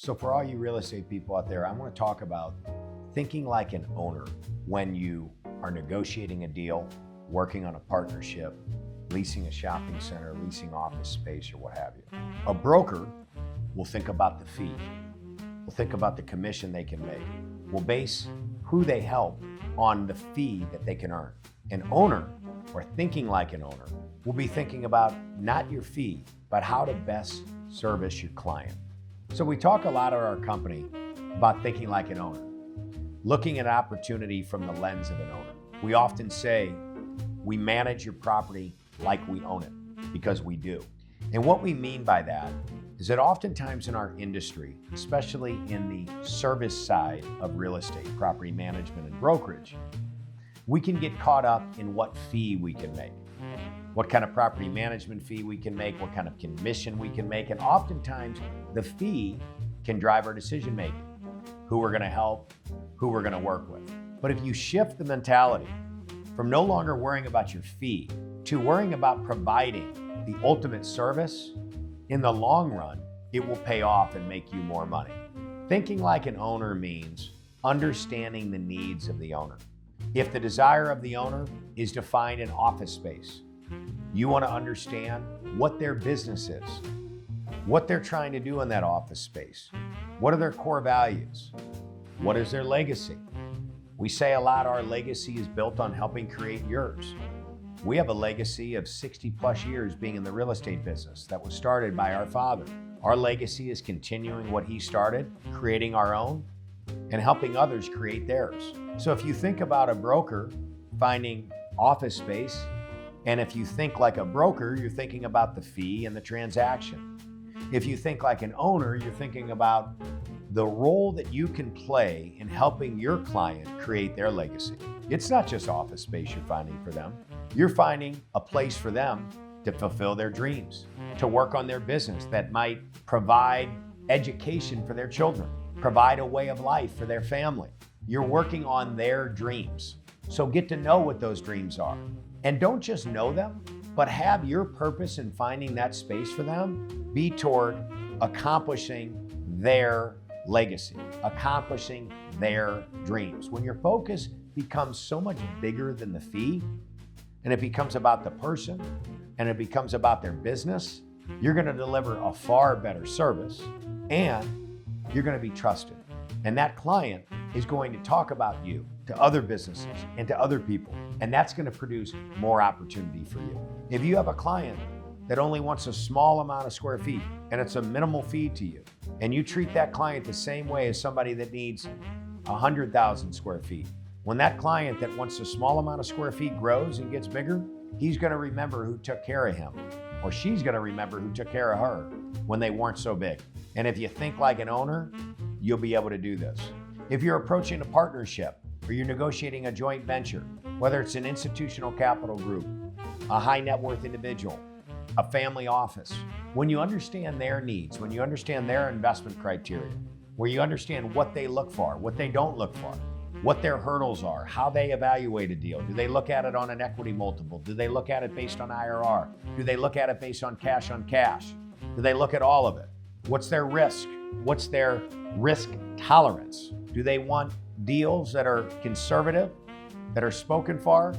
So for all you real estate people out there, I want to talk about thinking like an owner when you are negotiating a deal, working on a partnership, leasing a shopping center, leasing office space, or what have you. A broker will think about the fee, will think about the commission they can make, will base who they help on the fee that they can earn. An owner, or thinking like an owner, will be thinking about not your fee, but how to best service your client. So we talk a lot at our company about thinking like an owner, looking at opportunity from the lens of an owner. We often say we manage your property like we own it, because we do. And what we mean by that is that oftentimes in our industry, especially in the service side of real estate, property management and brokerage, we can get caught up in what fee we can make, what kind of property management fee we can make, what kind of commission we can make, and oftentimes the fee can drive our decision making, who we're gonna help, who we're gonna work with. But if you shift the mentality from no longer worrying about your fee to worrying about providing the ultimate service, in the long run, it will pay off and make you more money. Thinking like an owner means understanding the needs of the owner. If the desire of the owner is to find an office space, you want to understand what their business is, what they're trying to do in that office space, what are their core values, what is their legacy. We say a lot our legacy is built on helping create yours. We have a legacy of 60 plus years being in the real estate business that was started by our father. Our legacy is continuing what he started, creating our own, and helping others create theirs. So if you think about a broker finding office space, and if you think like a broker, you're thinking about the fee and the transaction. If you think like an owner, you're thinking about the role that you can play in helping your client create their legacy. It's not just office space you're finding for them. You're finding a place for them to fulfill their dreams, to work on their business that might provide education for their children, provide a way of life for their family. You're working on their dreams. So get to know what those dreams are. And don't just know them, but have your purpose in finding that space for them be toward accomplishing their legacy, accomplishing their dreams. When your focus becomes so much bigger than the fee, and it becomes about the person, and it becomes about their business, you're gonna deliver a far better service, and you're gonna be trusted. And that client is going to talk about you to other businesses and to other people, and that's gonna produce more opportunity for you. If you have a client that only wants a small amount of square feet, and it's a minimal fee to you, and you treat that client the same way as somebody that needs 100,000 square feet, when that client that wants a small amount of square feet grows and gets bigger, he's gonna remember who took care of him, or she's gonna remember who took care of her when they weren't so big. And if you think like an owner, you'll be able to do this. If you're approaching a partnership, or you're negotiating a joint venture, whether it's an institutional capital group, a high net worth individual, a family office, when you understand their needs, when you understand their investment criteria, where you understand what they look for, what they don't look for, what their hurdles are, how they evaluate a deal. Do they look at it on an equity multiple? Do they look at it based on IRR? Do they look at it based on cash on cash? Do they look at all of it? What's their risk? What's their risk tolerance? Do they want deals that are conservative, that are spoken for,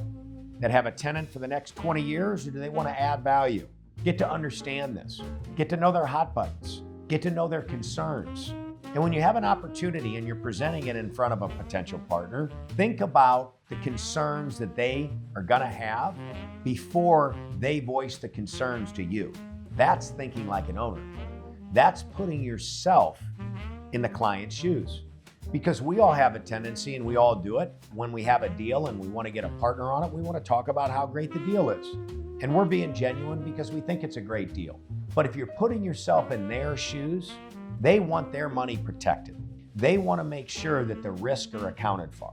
that have a tenant for the next 20 years, or do they want to add value? Get to understand this. Get to know their hot buttons. Get to know their concerns. And when you have an opportunity and you're presenting it in front of a potential partner, think about the concerns that they are gonna have before they voice the concerns to you. That's thinking like an owner. That's putting yourself in the client's shoes. Because we all have a tendency, and we all do it, when we have a deal and we want to get a partner on it, we want to talk about how great the deal is. And we're being genuine because we think it's a great deal. But if you're putting yourself in their shoes, they want their money protected. They want to make sure that the risks are accounted for.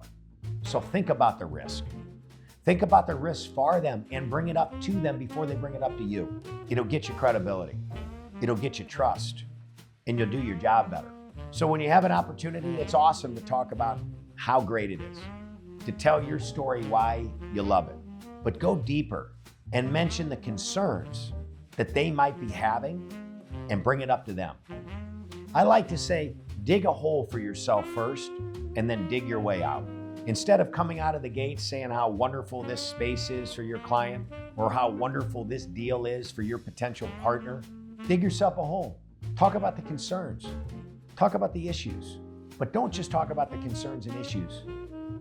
So think about the risk. Think about the risks for them and bring it up to them before they bring it up to you. It'll get you credibility. It'll get you trust, and you'll do your job better. So when you have an opportunity, it's awesome to talk about how great it is, to tell your story why you love it. But go deeper and mention the concerns that they might be having and bring it up to them. I like to say, dig a hole for yourself first and then dig your way out. Instead of coming out of the gate saying how wonderful this space is for your client or how wonderful this deal is for your potential partner, dig yourself a hole. Talk about the concerns. Talk about the issues. But don't just talk about the concerns and issues.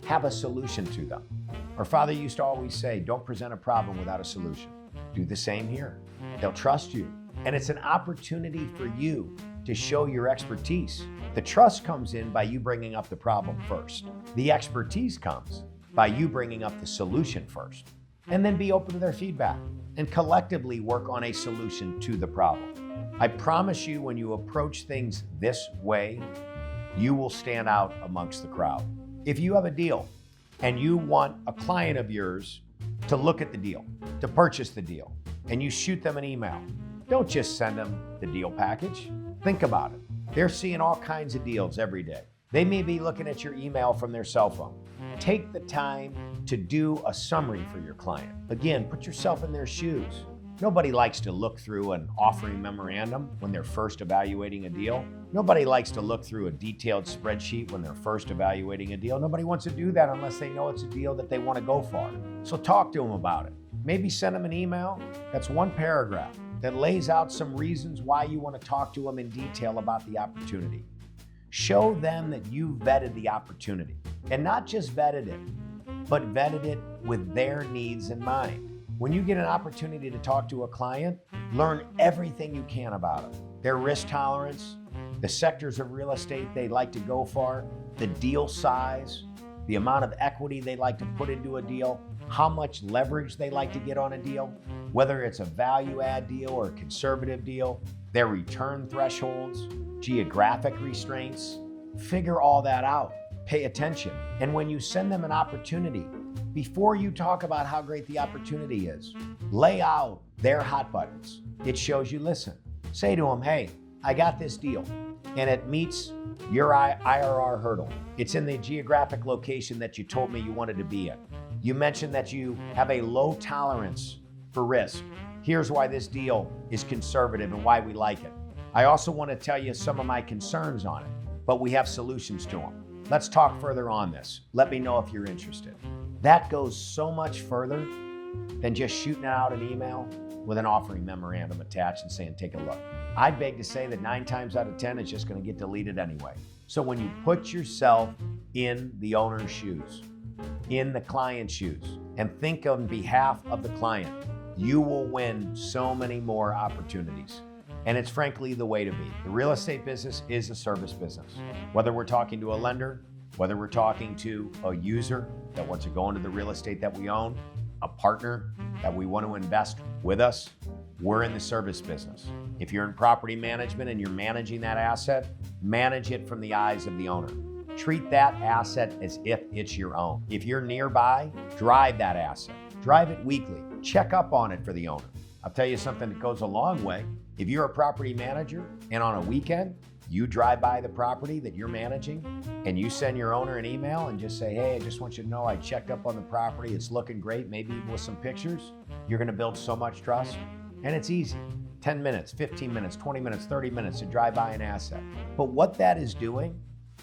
Have a solution to them. Our father used to always say, don't present a problem without a solution. Do the same here. They'll trust you. And it's an opportunity for you to show your expertise. The trust comes in by you bringing up the problem first. The expertise comes by you bringing up the solution first. And then be open to their feedback and collectively work on a solution to the problem. I promise you, when you approach things this way, you will stand out amongst the crowd. If you have a deal and you want a client of yours to look at the deal, to purchase the deal, and you shoot them an email, don't just send them the deal package. Think about it. They're seeing all kinds of deals every day. They may be looking at your email from their cell phone. Take the time to do a summary for your client. Again, put yourself in their shoes. Nobody likes to look through an offering memorandum when they're first evaluating a deal. Nobody likes to look through a detailed spreadsheet when they're first evaluating a deal. Nobody wants to do that unless they know it's a deal that they want to go for. So talk to them about it. Maybe send them an email that's one paragraph that lays out some reasons why you want to talk to them in detail about the opportunity. Show them that you vetted the opportunity, and not just vetted it, but vetted it with their needs in mind. When you get an opportunity to talk to a client, learn everything you can about them. Their risk tolerance, the sectors of real estate they like to go for, the deal size, the amount of equity they like to put into a deal, how much leverage they like to get on a deal, whether it's a value add deal or a conservative deal, their return thresholds, geographic restraints. Figure all that out. Pay attention. And when you send them an opportunity, before you talk about how great the opportunity is, lay out their hot buttons. It shows you listen. Say to them, hey, I got this deal and it meets your IRR hurdle. It's in the geographic location that you told me you wanted to be in. You mentioned that you have a low tolerance for risk. Here's why this deal is conservative and why we like it. I also want to tell you some of my concerns on it, but we have solutions to them. Let's talk further on this. Let me know if you're interested. That goes so much further than just shooting out an email with an offering memorandum attached and saying, take a look. I'd beg to say that 9 times out of 10, it's just going to get deleted anyway. So when you put yourself in the owner's shoes, in the client's shoes, and think on behalf of the client, you will win so many more opportunities. And it's frankly the way to be. The real estate business is a service business. Whether we're talking to a lender, whether we're talking to a user that wants to go into the real estate that we own, a partner that we want to invest with us, we're in the service business. If you're in property management and you're managing that asset, manage it from the eyes of the owner. Treat that asset as if it's your own. If you're nearby, drive that asset. Drive it weekly. Check up on it for the owner. I'll tell you something that goes a long way. If you're a property manager and on a weekend, you drive by the property that you're managing and you send your owner an email and just say, hey, I just want you to know I checked up on the property. It's looking great, maybe even with some pictures. You're going to build so much trust. And it's easy. 10 minutes, 15 minutes, 20 minutes, 30 minutes to drive by an asset. But what that is doing,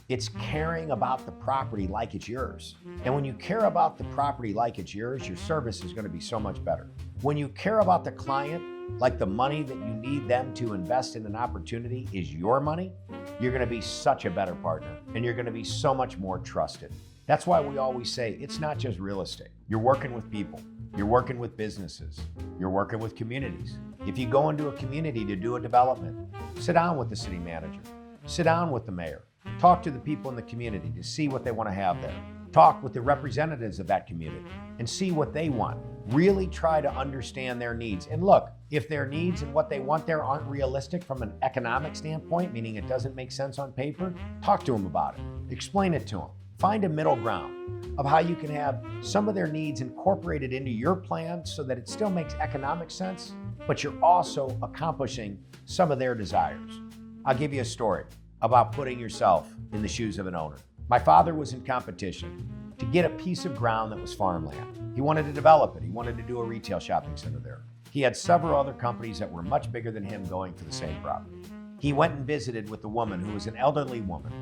it's caring about the property like it's yours. And when you care about the property like it's yours, your service is going to be so much better. When you care about the client like the money that you need them to invest in an opportunity is your money, you're going to be such a better partner and you're going to be so much more trusted. That's why we always say it's not just real estate. You're working with people. You're working with businesses. You're working with communities. If you go into a community to do a development, sit down with the city manager. Sit down with the mayor. Talk to the people in the community to see what they want to have there. Talk with the representatives of that community and see what they want. Really try to understand their needs. And look, if their needs and what they want there aren't realistic from an economic standpoint, meaning it doesn't make sense on paper, talk to them about it. Explain it to them. Find a middle ground of how you can have some of their needs incorporated into your plan so that it still makes economic sense, but you're also accomplishing some of their desires. I'll give you a story about putting yourself in the shoes of an owner. My father was in competition to get a piece of ground that was farmland. He wanted to develop it. He wanted to do a retail shopping center there. He had several other companies that were much bigger than him going for the same property. he went and visited with the woman who was an elderly woman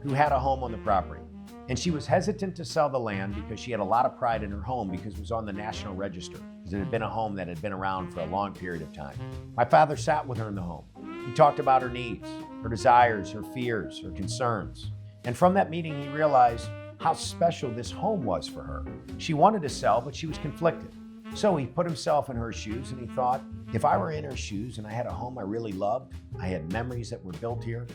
who had a home on the property. And she was hesitant to sell the land because she had a lot of pride in her home because it was on the National Register, because it had been a home that had been around for a long period of time. My father sat with her in the home. He talked about her needs, her desires, her fears, her concerns. And from that meeting, he realized how special this home was for her. She wanted to sell, but she was conflicted. So he put himself in her shoes and he thought, if I were in her shoes and I had a home I really loved, I had memories that were built here,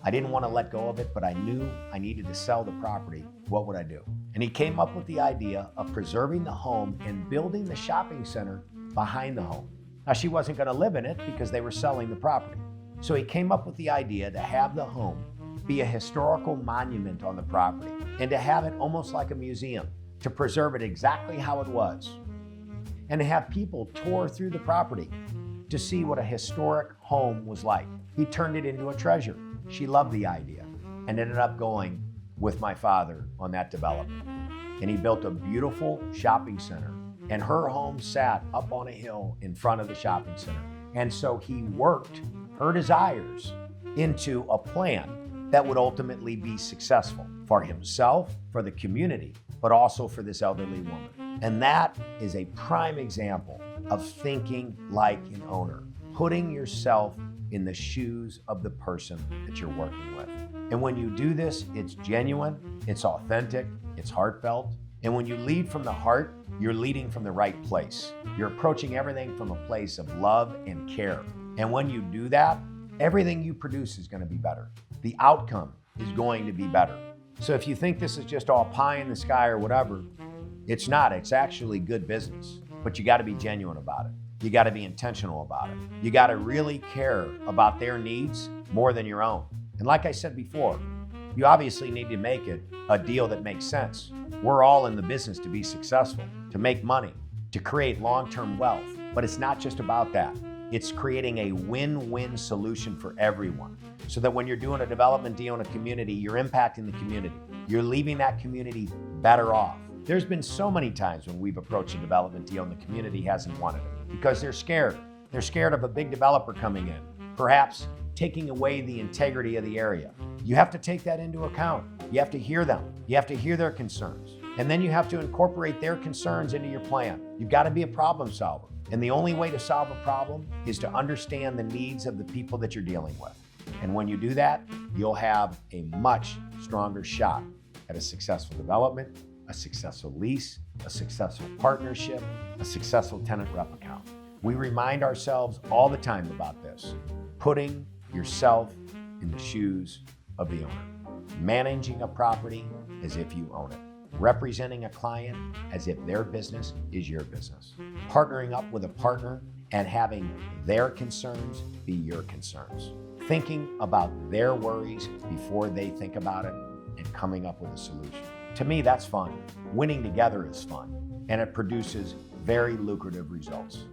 I didn't want to let go of it, but I knew I needed to sell the property, what would I do? And he came up with the idea of preserving the home and building the shopping center behind the home. Now, she wasn't going to live in it because they were selling the property. So he came up with the idea to have the home be a historical monument on the property and to have it almost like a museum, to preserve it exactly how it was, and to have people tour through the property to see what a historic home was like. He turned it into a treasure. She loved the idea and ended up going with my father on that development. And he built a beautiful shopping center, and her home sat up on a hill in front of the shopping center. And so he worked her desires into a plan that would ultimately be successful for himself, for the community, but also for this elderly woman. And that is a prime example of thinking like an owner, putting yourself in the shoes of the person that you're working with. And when you do this, it's genuine, it's authentic, it's heartfelt. And when you lead from the heart, you're leading from the right place. You're approaching everything from a place of love and care. And when you do that, everything you produce is going to be better. The outcome is going to be better. So if you think this is just all pie in the sky or whatever, it's not. It's actually good business. But you got to be genuine about it. You got to be intentional about it. You got to really care about their needs more than your own. And like I said before, you obviously need to make it a deal that makes sense. We're all in the business to be successful, to make money, to create long-term wealth. But it's not just about that. It's creating a win-win solution for everyone, so that when you're doing a development deal in a community, you're impacting the community. You're leaving that community better off. There's been so many times when we've approached a development deal and the community hasn't wanted it because they're scared. They're scared of a big developer coming in, perhaps taking away the integrity of the area. You have to take that into account. You have to hear them. You have to hear their concerns. And then you have to incorporate their concerns into your plan. You've got to be a problem solver. And the only way to solve a problem is to understand the needs of the people that you're dealing with. And when you do that, you'll have a much stronger shot at a successful development, a successful lease, a successful partnership, a successful tenant rep account. We remind ourselves all the time about this, putting yourself in the shoes of the owner, managing a property as if you own it, representing a client as if their business is your business, partnering up with a partner and having their concerns be your concerns, thinking about their worries before they think about it and coming up with a solution. To me, that's fun. Winning together is fun, and it produces very lucrative results.